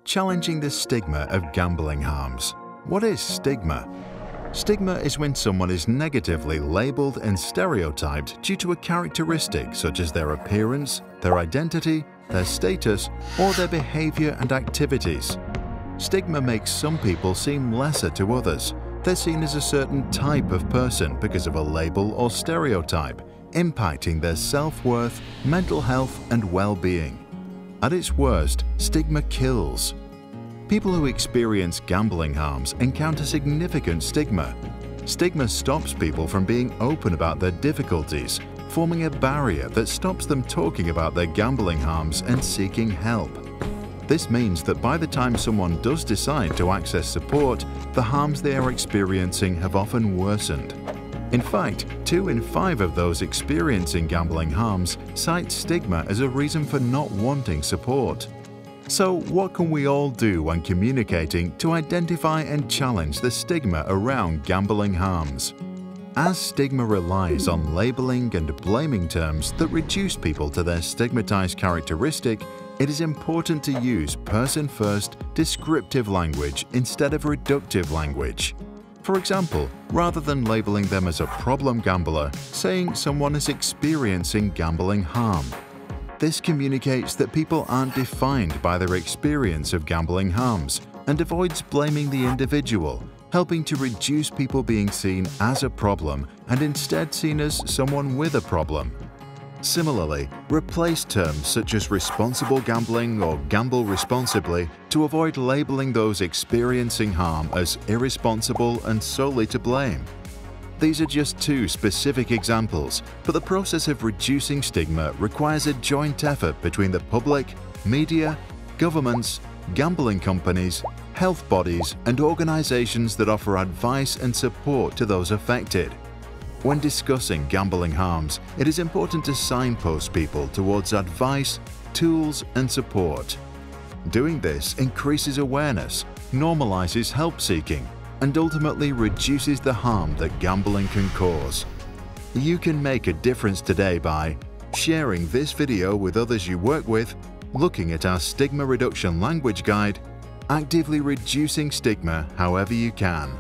Challenging the stigma of gambling harms. What is stigma? Stigma is when someone is negatively labeled and stereotyped due to a characteristic such as their appearance, their identity, their status, or their behavior and activities. Stigma makes some people seem lesser to others. They're seen as a certain type of person because of a label or stereotype, impacting their self-worth, mental health, and well-being. At its worst, stigma kills. People who experience gambling harms encounter significant stigma. Stigma stops people from being open about their difficulties, forming a barrier that stops them talking about their gambling harms and seeking help. This means that by the time someone does decide to access support, the harms they are experiencing have often worsened. In fact, 2 in 5 of those experiencing gambling harms cite stigma as a reason for not wanting support. So, what can we all do when communicating to identify and challenge the stigma around gambling harms? As stigma relies on labeling and blaming terms that reduce people to their stigmatized characteristic, it is important to use person-first, descriptive language instead of reductive language. For example, rather than labeling them as a problem gambler, saying someone is experiencing gambling harm. This communicates that people aren't defined by their experience of gambling harms and avoids blaming the individual, helping to reduce people being seen as a problem and instead seen as someone with a problem. Similarly, replace terms such as responsible gambling or gamble responsibly to avoid labeling those experiencing harm as irresponsible and solely to blame. These are just 2 specific examples, but the process of reducing stigma requires a joint effort between the public, media, governments, gambling companies, health bodies, and organizations that offer advice and support to those affected. When discussing gambling harms, it is important to signpost people towards advice, tools, and support. Doing this increases awareness, normalizes help seeking, and ultimately reduces the harm that gambling can cause. You can make a difference today by sharing this video with others you work with, looking at our stigma reduction language guide, actively reducing stigma however you can.